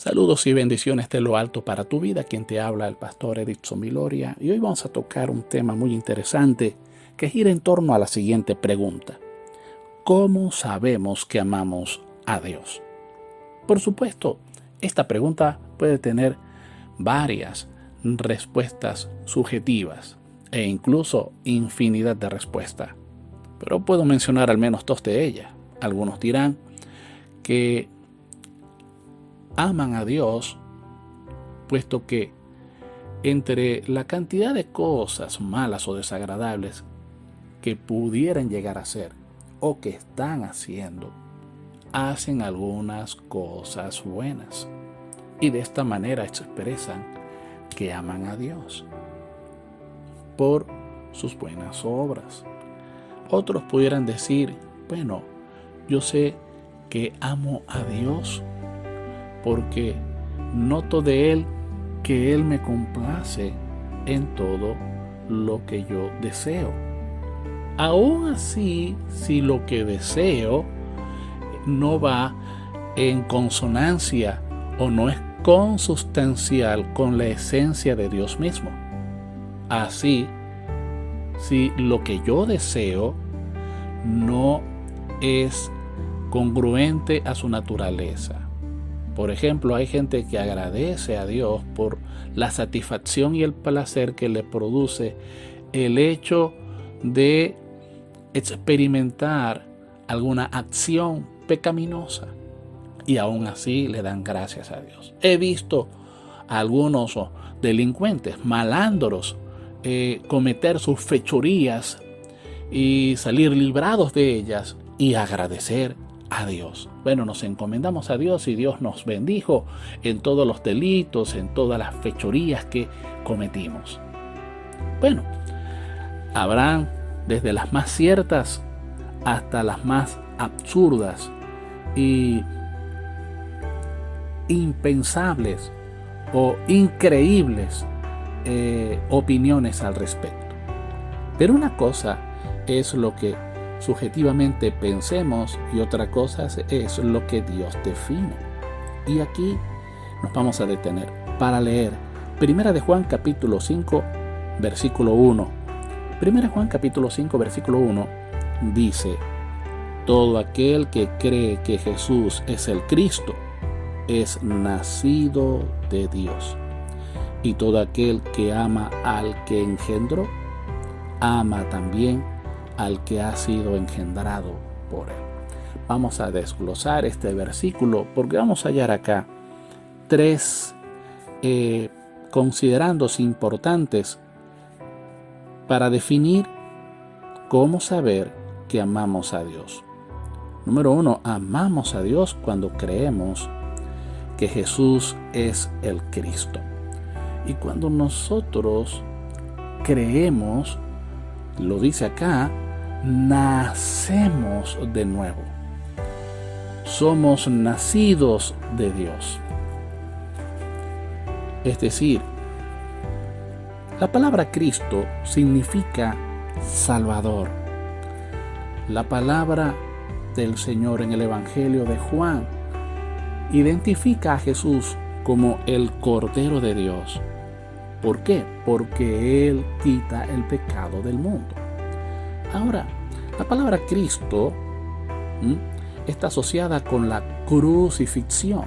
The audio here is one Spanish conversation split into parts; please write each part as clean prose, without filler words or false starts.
Saludos y bendiciones de lo alto para tu vida. Quien te habla, el pastor Edison Viloria. Y hoy vamos a tocar un tema muy interesante que gira en torno a la siguiente pregunta. ¿Cómo sabemos que amamos a Dios? Por supuesto, esta pregunta puede tener varias respuestas subjetivas e incluso infinidad de respuestas. Pero puedo mencionar al menos dos de ellas. Algunos dirán que aman a Dios, puesto que entre la cantidad de cosas malas o desagradables que pudieran llegar a ser o que están haciendo, hacen algunas cosas buenas y de esta manera expresan que aman a Dios por sus buenas obras. Otros pudieran decir, bueno, yo sé que amo a Dios porque noto de Él que Él me complace en todo lo que yo deseo. Aún así, si lo que deseo no va en consonancia o no es consustancial con la esencia de Dios mismo. Así, si lo que yo deseo no es congruente a su naturaleza. Por ejemplo, hay gente que agradece a Dios por la satisfacción y el placer que le produce el hecho de experimentar alguna acción pecaminosa y aún así le dan gracias a Dios. He visto a algunos delincuentes, malandros, cometer sus fechorías y salir librados de ellas y agradecer a Dios. Bueno, nos encomendamos a Dios y Dios nos bendijo en todos los delitos, en todas las fechorías que cometimos. Bueno, habrán desde las más ciertas hasta las más absurdas y impensables o increíbles opiniones al respecto. Pero una cosa es lo que subjetivamente pensemos y otra cosa es lo que Dios define. Y aquí nos vamos a detener para leer 1 de Juan capítulo 5 versículo 1. 1 de Juan capítulo 5 versículo 1 dice: todo aquel que cree que Jesús es el Cristo es nacido de Dios, y todo aquel que ama al que engendró ama también al que ha sido engendrado por él. Vamos a desglosar este versículo porque vamos a hallar acá tres considerandos importantes para definir cómo saber que amamos a Dios. Número 1, amamos a Dios cuando creemos que Jesús es el Cristo. Y cuando nosotros creemos, lo dice acá, nacemos de nuevo. Somos nacidos de Dios. Es decir, la palabra Cristo significa Salvador. La palabra del Señor en el Evangelio de Juan identifica a Jesús como el Cordero de Dios. ¿Por qué? Porque Él quita el pecado del mundo. Ahora, la palabra Cristo está asociada con la crucifixión.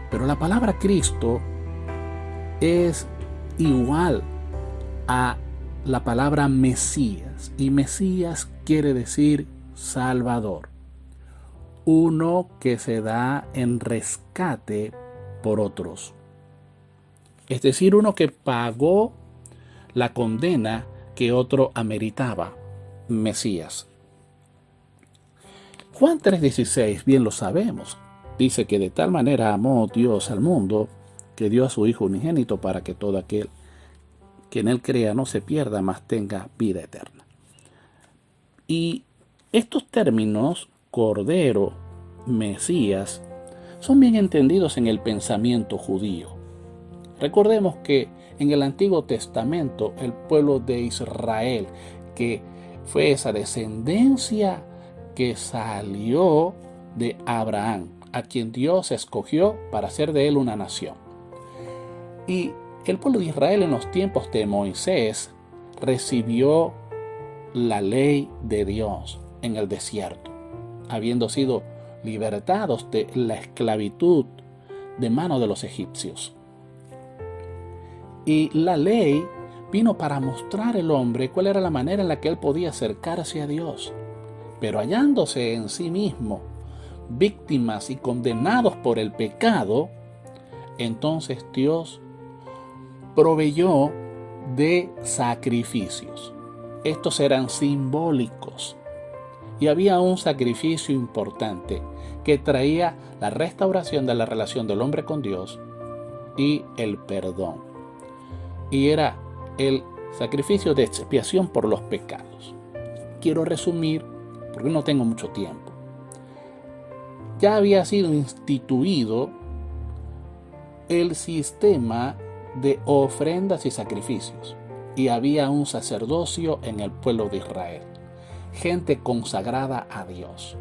Pero la palabra Cristo es igual a la palabra Mesías. Y Mesías quiere decir Salvador. Uno que se da en rescate por otros. Es decir, uno que pagó la condena que otro ameritaba, Mesías. Juan 3:16, bien lo sabemos, dice que de tal manera amó Dios al mundo que dio a su Hijo unigénito para que todo aquel que en él crea no se pierda, mas tenga vida eterna. Y estos términos, Cordero, Mesías, son bien entendidos en el pensamiento judío. Recordemos que en el Antiguo Testamento el pueblo de Israel, que fue esa descendencia que salió de Abraham, a quien Dios escogió para hacer de él una nación. Y el pueblo de Israel en los tiempos de Moisés recibió la ley de Dios en el desierto, habiendo sido libertados de la esclavitud de mano de los egipcios. Y la ley vino para mostrar al hombre cuál era la manera en la que él podía acercarse a Dios. Pero hallándose en sí mismo víctimas y condenados por el pecado, entonces Dios proveyó de sacrificios. Estos eran simbólicos. Y había un sacrificio importante que traía la restauración de la relación del hombre con Dios y el perdón. Y era el sacrificio de expiación por los pecados. Quiero resumir, porque no tengo mucho tiempo. Ya había sido instituido el sistema de ofrendas y sacrificios, y había un sacerdocio en el pueblo de Israel, gente consagrada a Dios,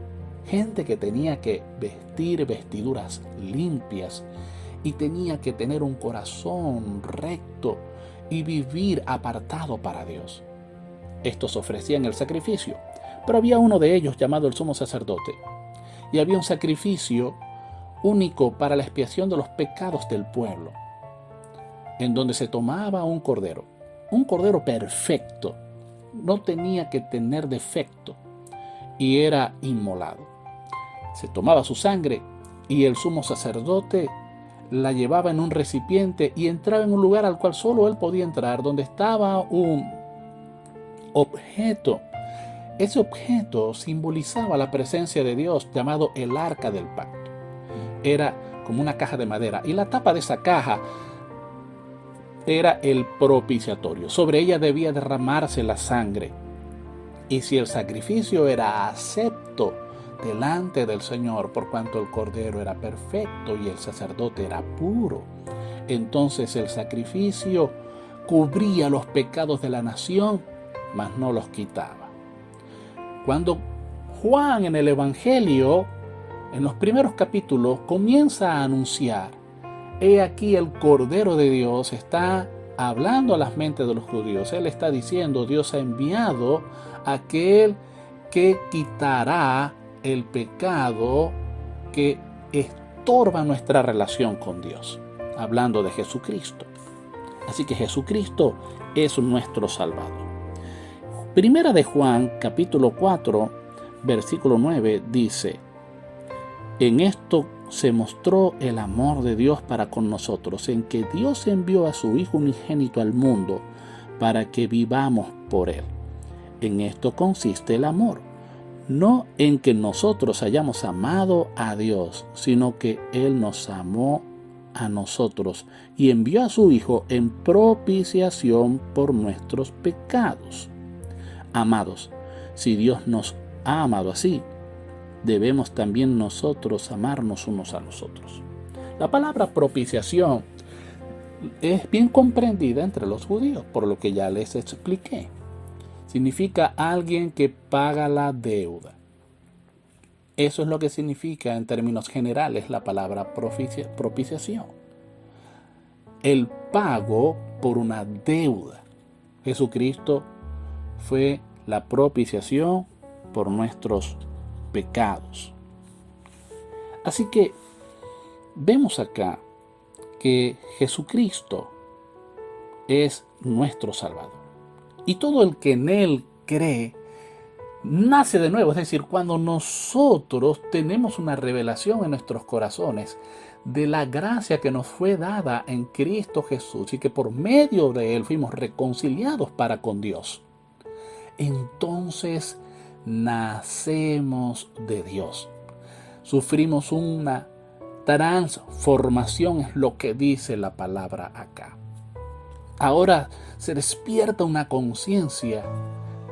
gente que tenía que vestir vestiduras limpias y tenía que tener un corazón recto y vivir apartado para Dios. Estos ofrecían el sacrificio, pero había uno de ellos llamado el sumo sacerdote, y había un sacrificio único para la expiación de los pecados del pueblo, en donde se tomaba un cordero perfecto, no tenía que tener defecto, y era inmolado. Se tomaba su sangre y el sumo sacerdote la llevaba en un recipiente y entraba en un lugar al cual solo él podía entrar, donde estaba un objeto. Ese objeto simbolizaba la presencia de Dios, llamado el arca del pacto. Era como una caja de madera, y la tapa de esa caja era el propiciatorio. Sobre ella debía derramarse la sangre. Y si el sacrificio era acepto delante del Señor, por cuanto el cordero era perfecto y el sacerdote era puro, entonces el sacrificio cubría los pecados de la nación, mas no los quitaba. Cuando Juan en el Evangelio, en los primeros capítulos, comienza a anunciar: he aquí el Cordero de Dios, está hablando a las mentes de los judíos. Él está diciendo: Dios ha enviado a aquel que quitará el pecado que estorba nuestra relación con Dios. Hablando de Jesucristo. Así que Jesucristo es nuestro Salvador. Primera de Juan, capítulo 4, versículo 9, dice: en esto se mostró el amor de Dios para con nosotros, en que Dios envió a su Hijo unigénito al mundo para que vivamos por Él. En esto consiste el amor, no en que nosotros hayamos amado a Dios, sino que Él nos amó a nosotros y envió a su Hijo en propiciación por nuestros pecados. Amados, si Dios nos ha amado así, debemos también nosotros amarnos unos a los otros. La palabra propiciación es bien comprendida entre los judíos, por lo que ya les expliqué. Significa alguien que paga la deuda. Eso es lo que significa en términos generales la palabra propiciación. El pago por una deuda. Jesucristo fue la propiciación por nuestros pecados. Así que vemos acá que Jesucristo es nuestro Salvador. Y todo el que en Él cree nace de nuevo. Es decir, cuando nosotros tenemos una revelación en nuestros corazones de la gracia que nos fue dada en Cristo Jesús y que por medio de Él fuimos reconciliados para con Dios, entonces nacemos de Dios. Sufrimos una transformación, es lo que dice la palabra acá. Ahora se despierta una conciencia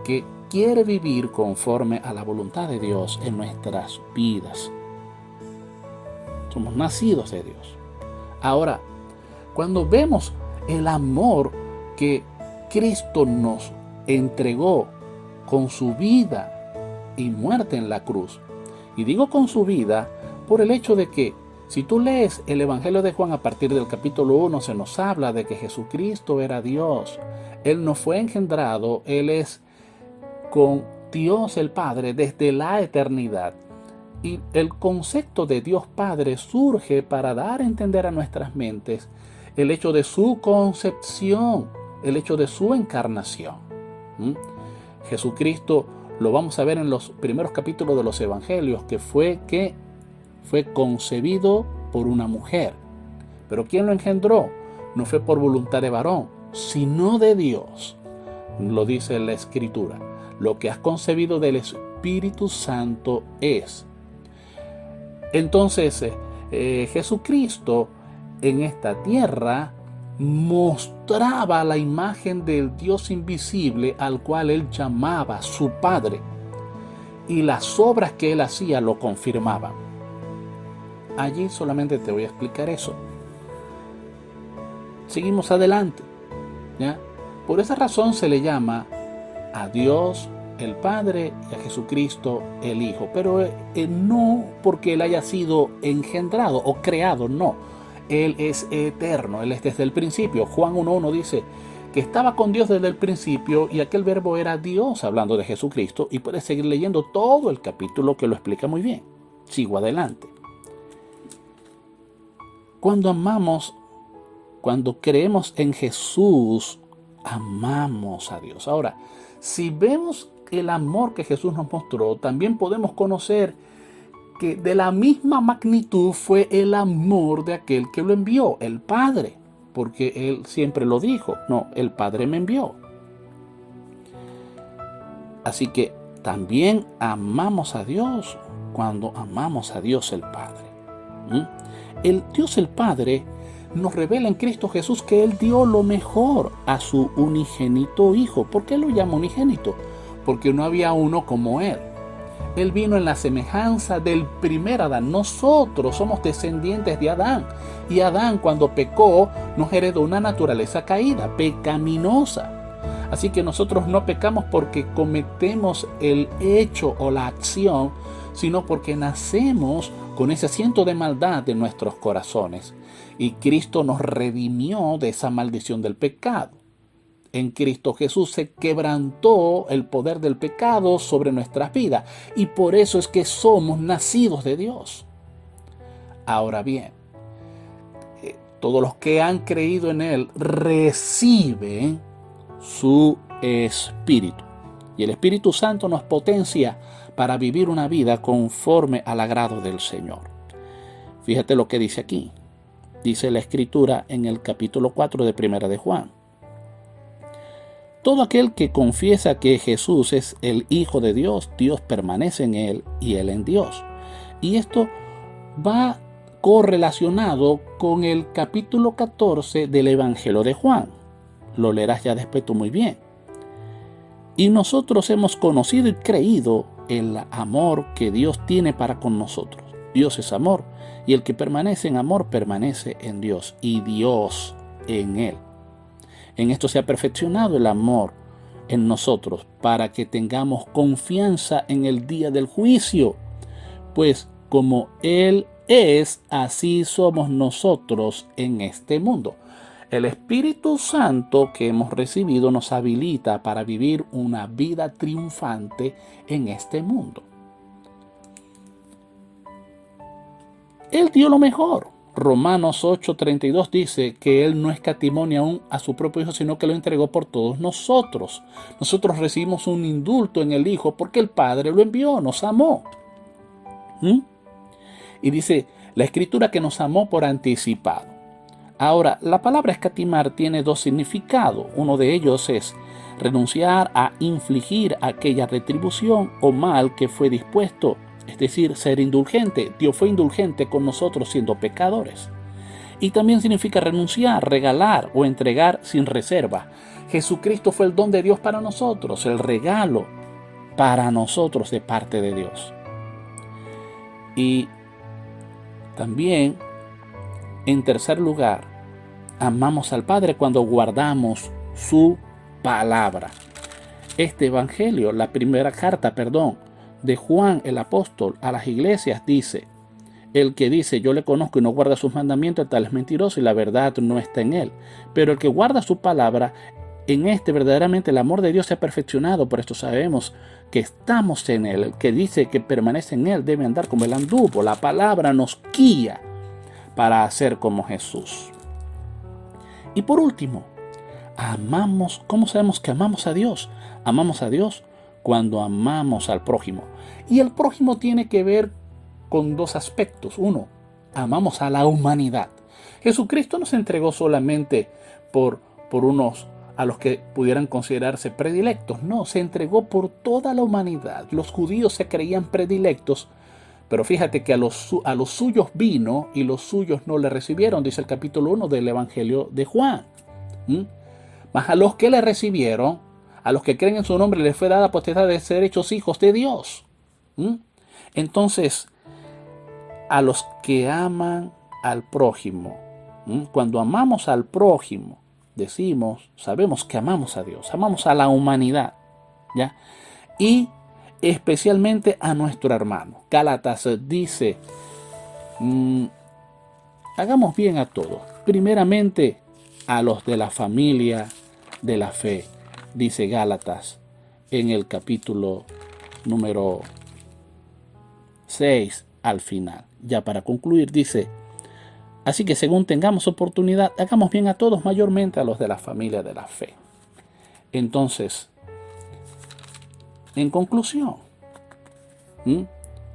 que quiere vivir conforme a la voluntad de Dios en nuestras vidas. Somos nacidos de Dios. Ahora, cuando vemos el amor que Cristo nos entregó con su vida y muerte en la cruz, y digo con su vida Por el hecho de que si tú lees el Evangelio de Juan a partir del capítulo 1, se nos habla de que Jesucristo era Dios. Él no fue engendrado, Él es con Dios el Padre desde la eternidad. Y el concepto de Dios Padre surge para dar a entender a nuestras mentes el hecho de su concepción, el hecho de su encarnación. Jesucristo lo vamos a ver en los primeros capítulos de los Evangelios, que fue concebido por una mujer. Pero ¿quién lo engendró? No fue por voluntad de varón, sino de Dios. Lo dice la Escritura. Lo que has concebido del Espíritu Santo es. Entonces, Jesucristo en esta tierra mostraba la imagen del Dios invisible al cual él llamaba su Padre. Y las obras que él hacía lo confirmaban. Allí solamente te voy a explicar eso. Seguimos adelante, ¿ya? Por esa razón se le llama a Dios el Padre y a Jesucristo el Hijo, pero no porque Él haya sido engendrado o creado, no. Él es eterno, Él es desde el principio. Juan 1.1 dice que estaba con Dios desde el principio y aquel verbo era Dios, hablando de Jesucristo, y puedes seguir leyendo todo el capítulo que lo explica muy bien. Sigo adelante. Cuando amamos, cuando creemos en Jesús, amamos a Dios. Ahora, si vemos el amor que Jesús nos mostró, también podemos conocer que de la misma magnitud fue el amor de aquel que lo envió, el Padre, porque Él siempre lo dijo, no, el Padre me envió. Así que también amamos a Dios cuando amamos a Dios el Padre. El Dios el Padre nos revela en Cristo Jesús que Él dio lo mejor a su unigénito Hijo. ¿Por qué lo llama unigénito? Porque no había uno como Él. Él vino en la semejanza del primer Adán. Nosotros somos descendientes de Adán. Y Adán, cuando pecó, nos heredó una naturaleza caída, pecaminosa. Así que nosotros no pecamos porque cometemos el hecho o la acción, sino porque nacemos con ese asiento de maldad en nuestros corazones. Y Cristo nos redimió de esa maldición del pecado. En Cristo Jesús se quebrantó el poder del pecado sobre nuestras vidas. Y por eso es que somos nacidos de Dios. Ahora bien, todos los que han creído en Él reciben su Espíritu. Y el Espíritu Santo nos potencia para vivir una vida conforme al agrado del Señor. Fíjate lo que dice aquí. Dice la Escritura en el capítulo 4 de Primera de Juan. Todo aquel que confiesa que Jesús es el Hijo de Dios, Dios permanece en él y él en Dios. Y esto va correlacionado con el capítulo 14 del Evangelio de Juan. Lo leerás ya después tú muy bien. Y nosotros hemos conocido y creído el amor que Dios tiene para con nosotros. Dios es amor, y el que permanece en amor permanece en Dios, y Dios en él. En esto se ha perfeccionado el amor en nosotros, para que tengamos confianza en el día del juicio. Pues como Él es, así somos nosotros en este mundo. El Espíritu Santo que hemos recibido nos habilita para vivir una vida triunfante en este mundo. Él dio lo mejor. Romanos 8:32 dice que Él no escatimó ni aún a su propio Hijo, sino que lo entregó por todos nosotros. Nosotros recibimos un indulto en el Hijo porque el Padre lo envió, nos amó. Y dice la Escritura que nos amó por anticipado. Ahora, la palabra escatimar tiene dos significados. Uno de ellos es renunciar a infligir aquella retribución o mal que fue dispuesto. Es decir, ser indulgente. Dios fue indulgente con nosotros siendo pecadores. Y también significa renunciar, regalar o entregar sin reserva. Jesucristo fue el don de Dios para nosotros, el regalo para nosotros de parte de Dios. Y también, en tercer lugar, amamos al Padre cuando guardamos su palabra. Este evangelio, la primera carta, de Juan el apóstol a las iglesias dice El que dice yo le conozco y no guarda sus mandamientos, tal es mentiroso y la verdad no está en él. Pero el que guarda su palabra, en este verdaderamente el amor de Dios se ha perfeccionado. Por esto sabemos que estamos en él. El que dice que permanece en él debe andar como el anduvo. La palabra nos guía para hacer como Jesús. Y por último, amamos. ¿Cómo sabemos que amamos a Dios? Amamos a Dios cuando amamos al prójimo. Y el prójimo tiene que ver con dos aspectos. Uno, amamos a la humanidad. Jesucristo no se entregó solamente por unos a los que pudieran considerarse predilectos. No, se entregó por toda la humanidad. Los judíos se creían predilectos, pero fíjate que a los suyos vino y los suyos no le recibieron, dice el capítulo 1 del Evangelio de Juan. Mas a los que le recibieron, a los que creen en su nombre, les fue dada potestad de ser hechos hijos de Dios. Entonces, a los que aman al prójimo, cuando amamos al prójimo, sabemos que amamos a Dios, amamos a la humanidad, ¿ya? Y especialmente a nuestro hermano. Gálatas dice, hagamos bien a todos, primeramente a los de la familia de la fe, dice Gálatas en el capítulo número 6 al final. Ya para concluir dice, así que según tengamos oportunidad, hagamos bien a todos, mayormente a los de la familia de la fe. Entonces, en conclusión,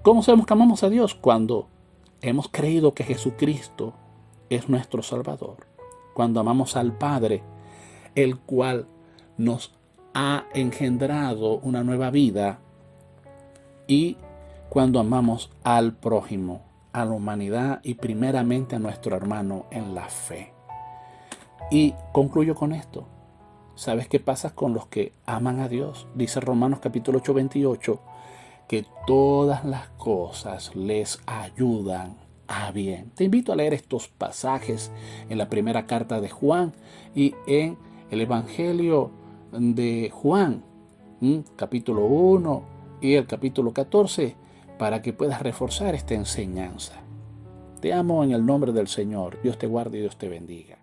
¿cómo sabemos que amamos a Dios? Cuando hemos creído que Jesucristo es nuestro Salvador. Cuando amamos al Padre, el cual nos ha engendrado una nueva vida. Y cuando amamos al prójimo, a la humanidad y primeramente a nuestro hermano en la fe. Y concluyo con esto. ¿Sabes qué pasa con los que aman a Dios? Dice Romanos capítulo 8, 28, que todas las cosas les ayudan a bien. Te invito a leer estos pasajes en la primera carta de Juan y en el Evangelio de Juan, capítulo 1 y el capítulo 14, para que puedas reforzar esta enseñanza. Te amo en el nombre del Señor. Dios te guarde y Dios te bendiga.